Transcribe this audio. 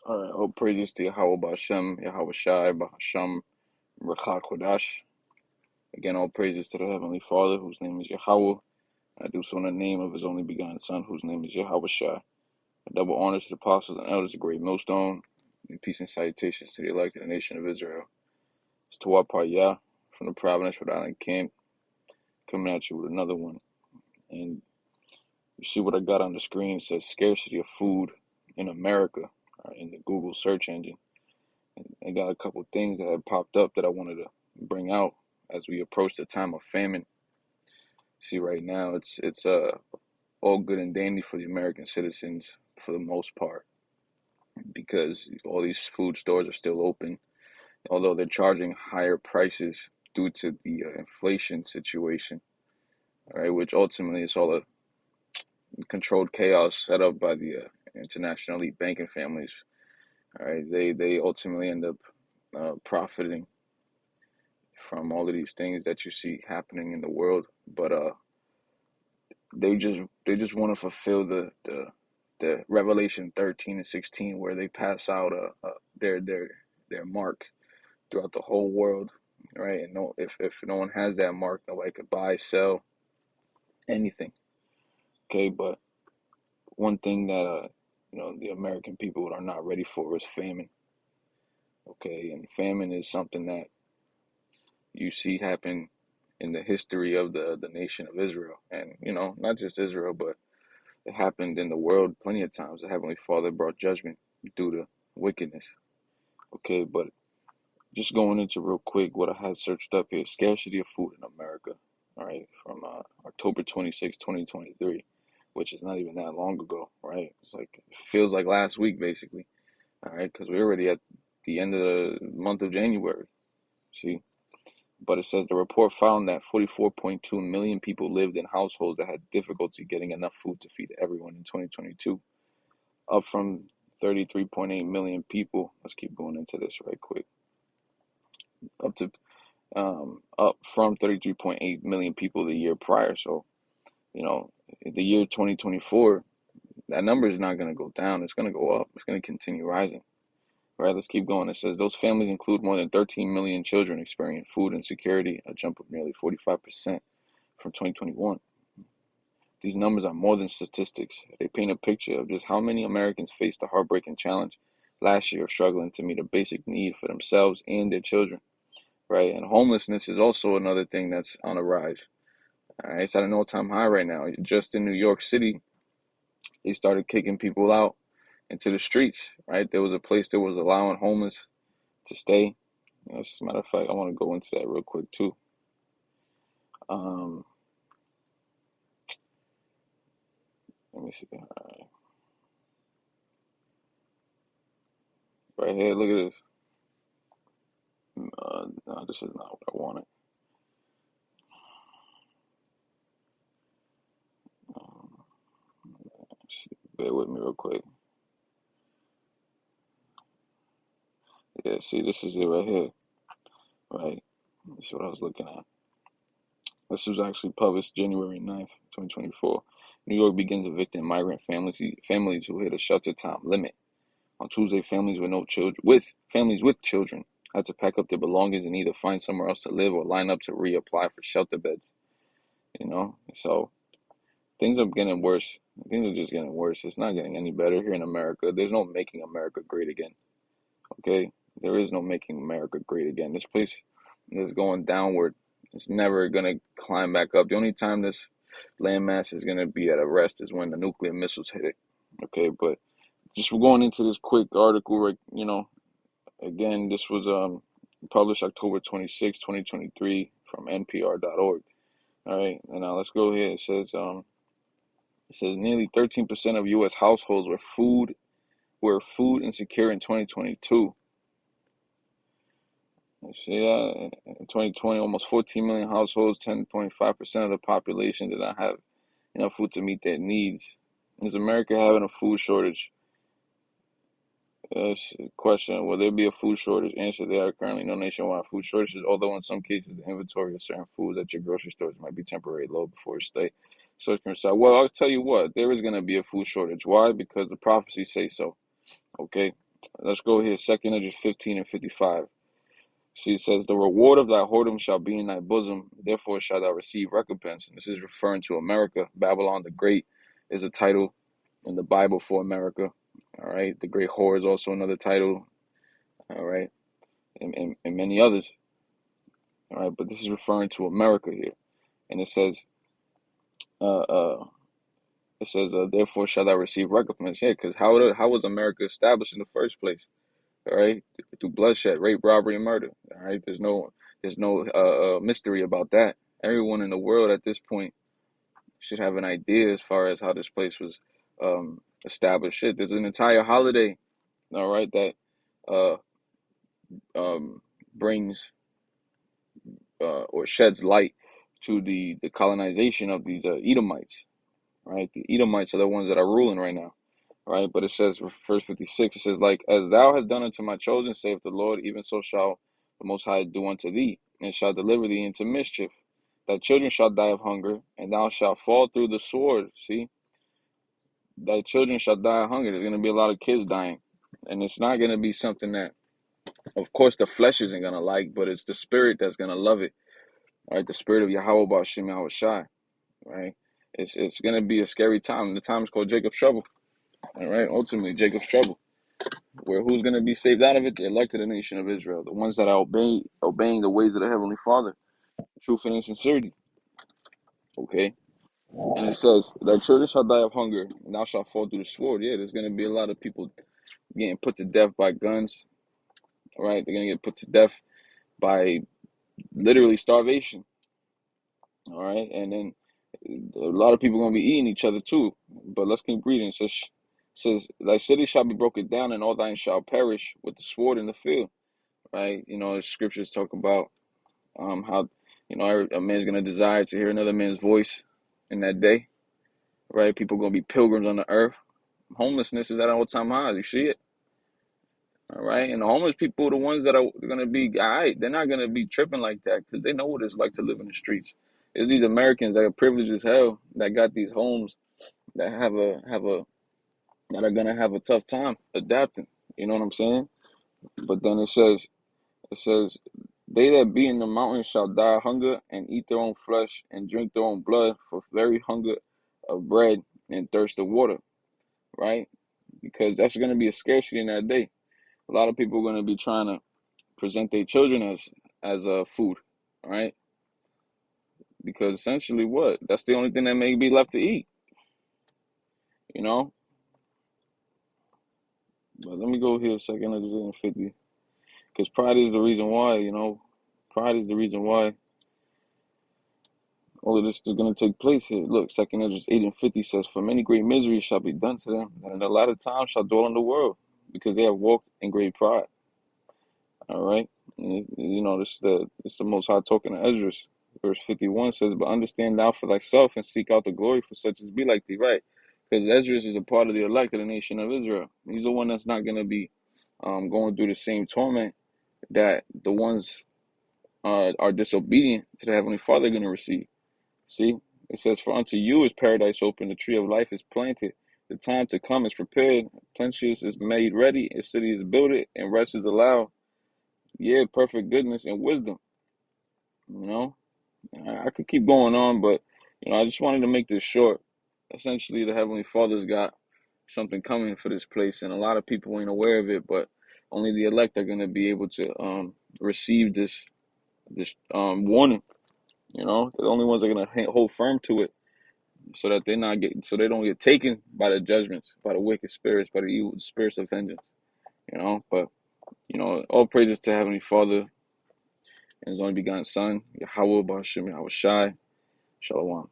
All right, all praises to Yahweh Ba'Shem, Yahweh Shai, Ba'Hasham, Rakha Kodash. Again, all praises to the Heavenly Father, whose name is Yahweh. I do so in the name of His only begotten Son, whose name is Yahweh Shai. A double honor to the apostles and elders of Great Millstone, and peace and salutations to the elect of the nation of Israel. It's Tawap Yah from the Providence, Rhode Island camp, coming at you with another one. And you see what I got on the screen? It says scarcity of food in America, in the Google search engine. I got a couple things that have popped up that I wanted to bring out as we approach the time of famine. See, right now it's all good and dandy for the American citizens for the most part because all these food stores are still open, although they're charging higher prices due to the inflation situation. All right, which ultimately is all a controlled chaos set up by the international elite banking families. All right, they ultimately end up profiting from all of these things that you see happening in the world, but they just want to fulfill the Revelation 13 and 16 where they pass out their mark throughout the whole world, right? And no, if no one has that mark, nobody could buy, sell anything. Okay, but one thing that the American people are not ready for is famine. Okay, and famine is something that you see happen in the history of the nation of Israel, and not just Israel, but it happened in the world plenty of times. The Heavenly Father brought judgment due to wickedness. Okay, but just going into real quick what I had searched up here: scarcity of food in America. All right, from October 26, 2023, which is not even that long ago, right? It's like it feels like last week basically. All right, because we're already at the end of the month of January. See. But it says the report found that 44.2 million people lived in households that had difficulty getting enough food to feed everyone in 2022, up from 33.8 million people. Let's keep going into this right quick. Up from 33.8 million people the year prior. So, the year 2024, that number is not going to go down. It's going to go up. It's going to continue rising. All right, let's keep going. It says those families include more than 13 million children experiencing food insecurity, a jump of nearly 45% from 2021. These numbers are more than statistics. They paint a picture of just how many Americans faced the heartbreaking challenge last year of struggling to meet a basic need for themselves and their children, right? And homelessness is also another thing that's on the rise. All right, it's at an all-time high right now. Just in New York City, they started kicking people out into the streets, right? There was a place that was allowing homeless to stay. As a matter of fact, I want to go into that real quick too. Um, Let me see. All right here, look at this. No, this is not what I wanted. Um, Bear with me real quick. Yeah, see, this is it right here, right? This is what I was looking at. This was actually published January 9th, 2024. New York begins evicting migrant families who hit a shelter time limit. On Tuesday, families with children had to pack up their belongings and either find somewhere else to live or line up to reapply for shelter beds. So things are getting worse. Things are just getting worse. It's not getting any better here in America. There's no making America great again. Okay? There is no making America great again. This place is going downward. It's never going to climb back up. The only time this landmass is going to be at a rest is when the nuclear missiles hit it. Okay? But just going into this quick article, right, again, this was published October 26, 2023 from NPR.org. All right, and now let's go here. It says nearly 13% of U.S. households were food insecure in 2022. See that? In 2020, almost 14 million households, 10.5% of the population did not have enough food to meet their needs. Is America having a food shortage? Question, will there be a food shortage? Answer, there are currently no nationwide food shortages, although in some cases the inventory of certain foods at your grocery stores might be temporarily low before it's stay. So, well, I'll tell you what, there is going to be a food shortage. Why? Because the prophecies say so. Okay? Let's go here. 2nd Edges 15 and 55. See, it says, the reward of thy whoredom shall be in thy bosom, therefore shalt thou receive recompense. And this is referring to America. Babylon the Great is a title in the Bible for America. All right. The Great Whore is also another title. All right. And many others. All right. But this is referring to America here. And it says, uh, uh, therefore shall thou receive recompense. Yeah, because how was America established in the first place? All right, through bloodshed, rape, robbery, and murder. All right, there's no mystery about that. Everyone in the world at this point should have an idea as far as how this place was established. Shit, there's an entire holiday, all right, that uh brings or sheds light to the colonization of these Edomites. Right, the Edomites are the ones that are ruling right now. Right, but it says, verse 56, it says, like as thou hast done unto my chosen, saith the Lord, even so shall the Most High do unto thee, and shall deliver thee into mischief. Thy children shall die of hunger, and thou shalt fall through the sword. See, thy children shall die of hunger. There's going to be a lot of kids dying, and it's not going to be something that, of course, the flesh isn't going to like, but it's the spirit that's going to love it. All right, the spirit of Yahweh Ba'Shem Yahweh Shai. Right, it's going to be a scary time. The time is called Jacob's trouble. All right, ultimately Jacob's trouble. Where who's going to be saved out of it? The elect of the nation of Israel, the ones that are obeying the ways of the Heavenly Father, truth and in sincerity. Okay, and it says, "Thy children shall die of hunger, and thou shalt fall through the sword." Yeah, there's going to be a lot of people getting put to death by guns. All right, they're going to get put to death by literally starvation. All right, and then a lot of people are going to be eating each other too. But let's keep reading. It says, "Thy city shall be broken down, and all thine shall perish with the sword in the field." Right, the scriptures talk about how a man's gonna desire to hear another man's voice in that day, right? People gonna be pilgrims on the earth. Homelessness is at an all-time high. You see it, all right? And the homeless people, the ones that are gonna be, all right, they're not gonna be tripping like that because they know what it's like to live in the streets. It's these Americans that are privileged as hell that got these homes that that are gonna have a tough time adapting. You know what I'm saying? But then it says, they that be in the mountains shall die of hunger and eat their own flesh and drink their own blood for very hunger of bread and thirst of water, right? Because that's going to be a scarcity in that day. A lot of people are going to be trying to present their children as food, right? Because essentially what? That's the only thing that may be left to eat, you know? But let me go here a second. Let's do 50. Because pride is the reason why, pride is the reason why all of this is going to take place here. Look, 2nd Edges 8 and 50 says, for many great miseries shall be done to them, and in the latter time shall dwell in the world, because they have walked in great pride. All right? And, this the Most High talking to Esdras. Verse 51 says, but understand thou for thyself, and seek out the glory for such as be like thee, right? Because Esdras is a part of the elect of the nation of Israel. He's the one that's not going to be going through the same torment that the ones are disobedient to the Heavenly Father are going to receive. See, it says, for unto you is paradise open, the tree of life is planted, the time to come is prepared, plenteous is made ready, a city is builded, and rest is allowed. Yeah, perfect goodness and wisdom. You know, I could keep going on, but I just wanted to make this short. Essentially, the Heavenly Father's got something coming for this place, and a lot of people ain't aware of it, but only the elect are going to be able to receive this warning. They're the only ones that are going to hold firm to it, so that they don't get taken by the judgments, by the wicked spirits, by the evil spirits of vengeance. But all praises to Heavenly Father and His only begotten Son, Yahweh Ba'Shem Yahweh Shai. Shalom.